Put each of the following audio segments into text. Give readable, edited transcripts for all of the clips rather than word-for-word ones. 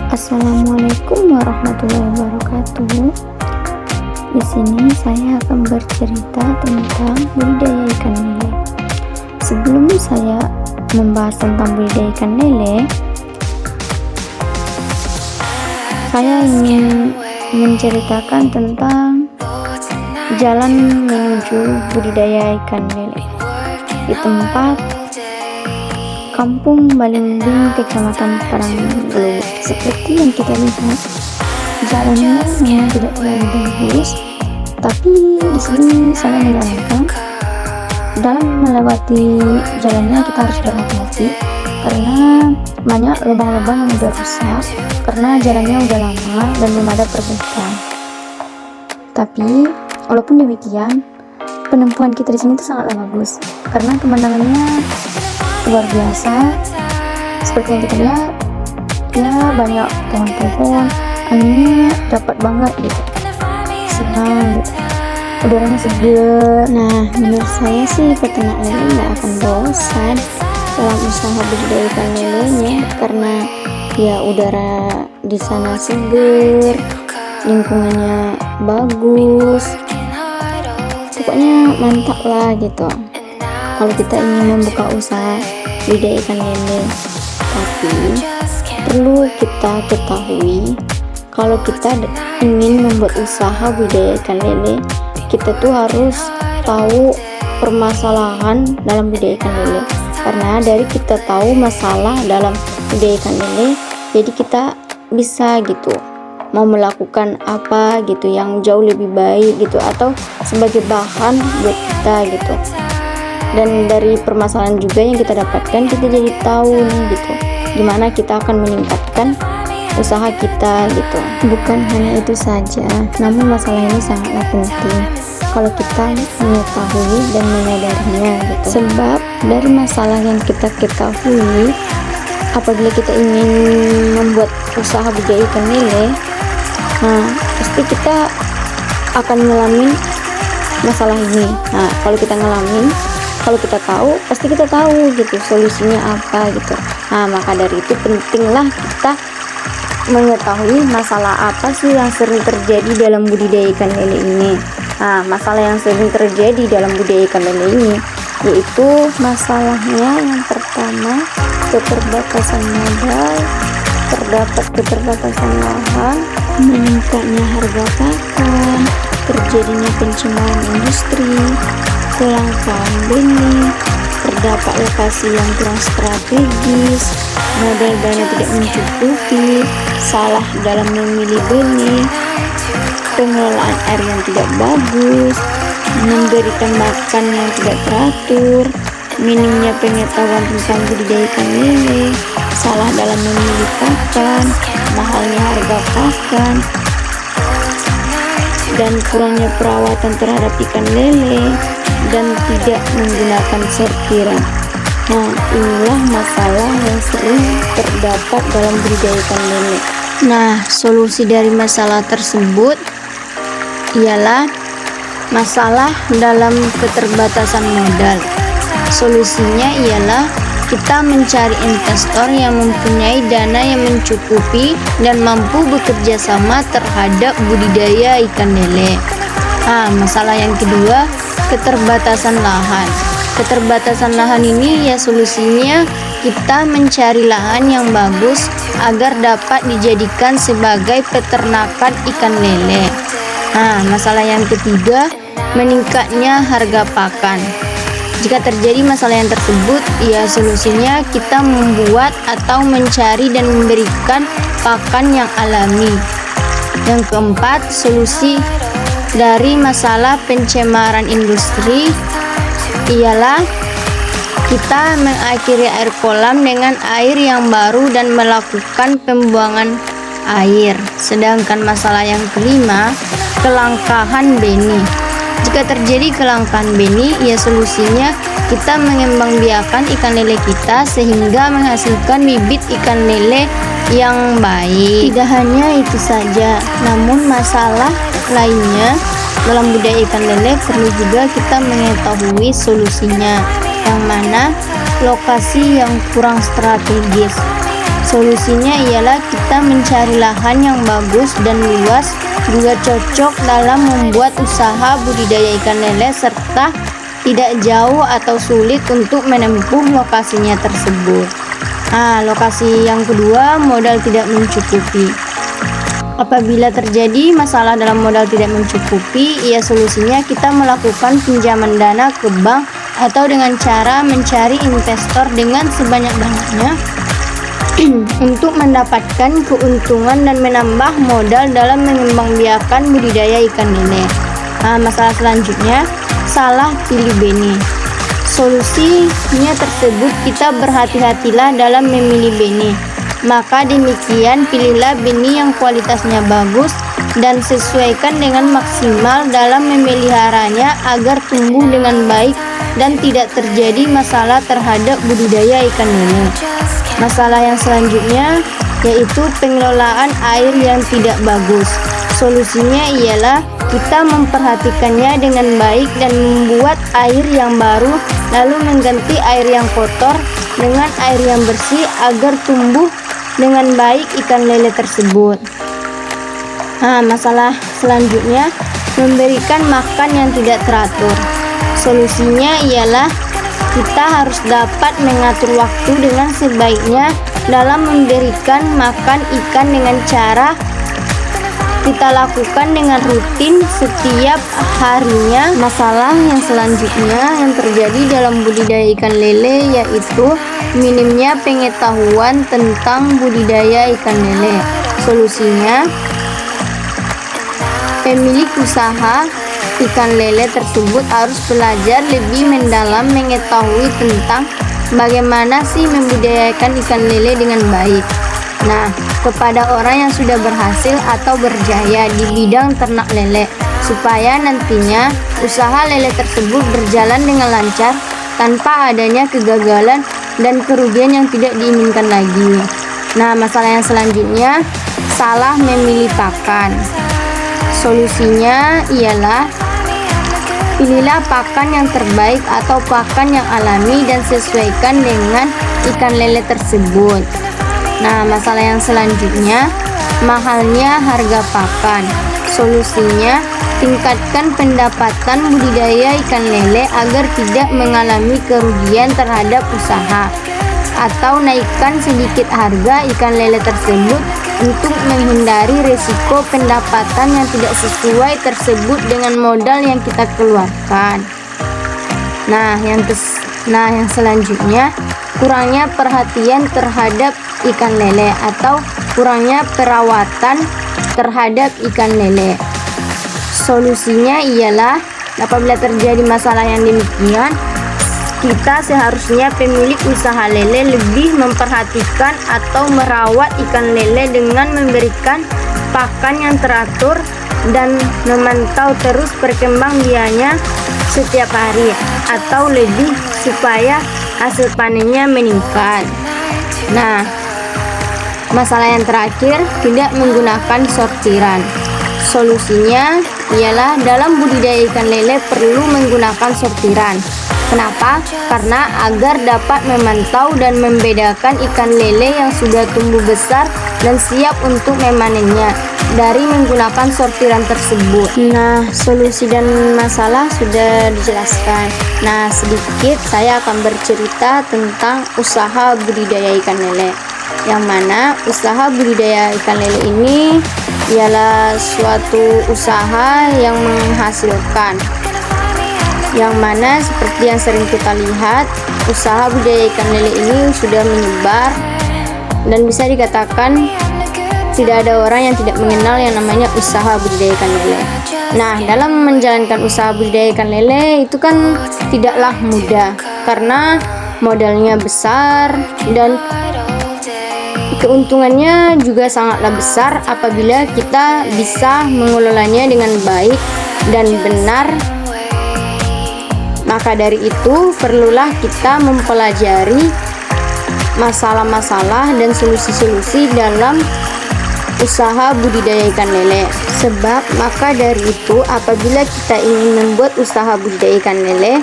Assalamualaikum warahmatullahi wabarakatuh. Di sini saya akan bercerita tentang budidaya ikan lele. Sebelum saya membahas tentang budidaya ikan lele, saya ingin menceritakan tentang jalan menuju budidaya ikan lele di tempat Kampung Balimbing, Kecamatan Karanglo. Seperti yang kita lihat, jalannya memang tidak terlalu bagus, tapi di sini saya menyarankan dalam melewati jalannya kita harus berhati-hati karena banyak lubang-lubang yang udah rusak karena jalannya udah lama dan belum ada perbaikan. Tapi walaupun demikian, penempuhan kita di sini itu sangatlah bagus karena pemandangannya luar biasa. Seperti yang kita lihat, ya banyak pohon-pohon, anginnya dapat banget gitu, senang gitu, udaranya segar. Nah, menurut saya sih peternak lele nggak akan bosan dalam usaha budidaya ikan lelenya karena ya udara di sana segar, lingkungannya bagus, pokoknya mantap lah gitu kalau kita ingin membuka usaha budidaya ikan lele. Tapi perlu kita ketahui, kalau kita ingin membuat usaha budidaya ikan lele, kita tuh harus tahu permasalahan dalam budidaya ikan lele. Karena dari kita tahu masalah dalam budidaya ikan lele, jadi kita bisa gitu mau melakukan apa gitu yang jauh lebih baik gitu, atau sebagai bahan buat kita gitu. Dan dari permasalahan juga yang kita dapatkan, kita jadi tahu nih gitu gimana kita akan meningkatkan usaha kita gitu. Bukan hanya itu saja, namun masalah ini sangatlah penting kalau kita mengetahui dan menyadarinya gitu. Sebab dari masalah yang kita ketahui, apabila kita ingin membuat usaha budidaya ikan lele, nah pasti kita akan ngalamin masalah ini. Nah kalau kita ngalamin, kalau kita tahu, pasti kita tahu gitu solusinya apa gitu. Nah maka dari itu pentinglah kita mengetahui masalah apa sih yang sering terjadi dalam budidaya ikan lele ini. Nah masalah yang sering terjadi dalam budidaya ikan lele ini yaitu masalahnya yang pertama, keterbatasan modal, terdapat keterbatasan lahan, meningkatnya harga pakan, terjadinya pencemaran industri, kelangkaan benih, terdapat lokasi yang kurang strategis, modal dana tidak mencukupi, salah dalam memilih benih, pengelolaan air yang tidak bagus, memberikan makan yang tidak teratur, minimnya pengetahuan tentang budidaya ikan lele, salah dalam memilih pakan, mahalnya harga pakan, dan kurangnya perawatan terhadap ikan lele, dan tidak menggunakan sortiran. Nah inilah masalah yang sering terdapat dalam budidaya ikan lele. Nah solusi dari masalah tersebut ialah masalah dalam keterbatasan modal. Solusinya ialah kita mencari investor yang mempunyai dana yang mencukupi dan mampu bekerja sama terhadap budidaya ikan lele. Nah, masalah yang kedua, keterbatasan lahan. Keterbatasan lahan ini ya solusinya kita mencari lahan yang bagus agar dapat dijadikan sebagai peternakan ikan lele. Nah, masalah yang ketiga, meningkatnya harga pakan. Jika terjadi masalah yang tersebut, ya solusinya kita membuat atau mencari dan memberikan pakan yang alami. Yang keempat, solusi dari masalah pencemaran industri ialah kita mengakhiri air kolam dengan air yang baru dan melakukan pembuangan air. Sedangkan masalah yang kelima, kelangkaan benih. Jika terjadi kelangkaan benih, ya solusinya kita mengembangbiakan ikan lele kita sehingga menghasilkan bibit ikan lele yang baik. Tidak hanya itu saja, namun masalah lainnya dalam budidaya ikan lele perlu juga kita mengetahui solusinya, yang mana lokasi yang kurang strategis. Solusinya ialah kita mencari lahan yang bagus dan luas, juga cocok dalam membuat usaha budidaya ikan lele, serta tidak jauh atau sulit untuk menempuh lokasinya tersebut. Nah, lokasi yang kedua, modal tidak mencukupi. Apabila terjadi masalah dalam modal tidak mencukupi, solusinya kita melakukan pinjaman dana ke bank atau dengan cara mencari investor dengan sebanyak-banyaknya untuk mendapatkan keuntungan dan menambah modal dalam mengembangbiakan budidaya ikan lele. Nah, masalah selanjutnya, salah pilih benih. Solusinya tersebut, kita berhati-hatilah dalam memilih benih. Maka demikian, pilihlah benih yang kualitasnya bagus dan sesuaikan dengan maksimal dalam memeliharanya agar tumbuh dengan baik dan tidak terjadi masalah terhadap budidaya ikan lele. Masalah yang selanjutnya yaitu pengelolaan air yang tidak bagus. Solusinya ialah kita memperhatikannya dengan baik dan membuat air yang baru, lalu mengganti air yang kotor dengan air yang bersih agar tumbuh dengan baik ikan lele tersebut. Nah, masalah selanjutnya, memberikan makan yang tidak teratur. Solusinya ialah kita harus dapat mengatur waktu dengan sebaiknya dalam memberikan makan ikan dengan cara kita lakukan dengan rutin setiap harinya. Masalah yang selanjutnya yang terjadi dalam budidaya ikan lele yaitu minimnya pengetahuan tentang budidaya ikan lele. Solusinya, pemilik usaha ikan lele tersebut harus belajar lebih mendalam mengetahui tentang bagaimana sih membudidayakan ikan lele dengan baik. Nah, kepada orang yang sudah berhasil atau berjaya di bidang ternak lele, supaya nantinya usaha lele tersebut berjalan dengan lancar tanpa adanya kegagalan dan kerugian yang tidak diinginkan lagi. Nah, masalah yang selanjutnya, salah memilih pakan. Solusinya ialah pilihlah pakan yang terbaik atau pakan yang alami dan sesuaikan dengan ikan lele tersebut. Nah, masalah yang selanjutnya, mahalnya harga pakan. Solusinya, tingkatkan pendapatan budidaya ikan lele agar tidak mengalami kerugian terhadap usaha, atau naikkan sedikit harga ikan lele tersebut untuk menghindari risiko pendapatan yang tidak sesuai tersebut dengan modal yang kita keluarkan. Nah, yang selanjutnya, kurangnya perhatian terhadap ikan lele atau kurangnya perawatan terhadap ikan lele. Solusinya ialah apabila terjadi masalah yang demikian, kita seharusnya pemilik usaha lele lebih memperhatikan atau merawat ikan lele dengan memberikan pakan yang teratur dan memantau terus perkembangannya setiap hari atau lebih supaya hasil panennya meningkat. Nah, masalah yang terakhir, tidak menggunakan sortiran. Solusinya ialah dalam budidaya ikan lele perlu menggunakan sortiran. Kenapa? Karena agar dapat memantau dan membedakan ikan lele yang sudah tumbuh besar dan siap untuk memanennya dari menggunakan sortiran tersebut. Nah, solusi dan masalah sudah dijelaskan. Nah, sedikit saya akan bercerita tentang usaha budidaya ikan lele. Yang mana usaha budidaya ikan lele ini ialah suatu usaha yang menghasilkan, yang mana seperti yang sering kita lihat, usaha budidaya ikan lele ini sudah menyebar dan bisa dikatakan tidak ada orang yang tidak mengenal yang namanya usaha budidaya ikan lele. Nah, dalam menjalankan usaha budidaya ikan lele itu kan tidaklah mudah karena modalnya besar dan keuntungannya juga sangatlah besar apabila kita bisa mengelolanya dengan baik dan benar. Maka dari itu perlulah kita mempelajari masalah-masalah dan solusi-solusi dalam usaha budidaya ikan lele. Sebab maka dari itu apabila kita ingin membuat usaha budidaya ikan lele,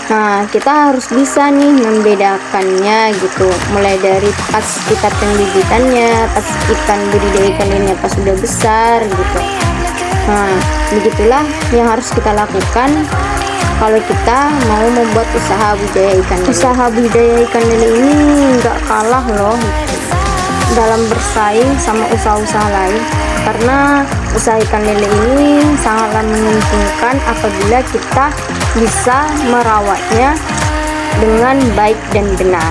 Nah, kita harus bisa nih membedakannya gitu, mulai dari pas kita pembibitannya, pas ikan budidaya ikan lele pas sudah besar gitu. Nah, begitulah yang harus kita lakukan kalau kita mau membuat usaha budidaya ikan lele. Usaha budidaya ikan lele ini nggak kalah loh dalam bersaing sama usaha-usaha lain, karena usaha ikan lele ini sangatlah menguntungkan apabila kita bisa merawatnya dengan baik dan benar.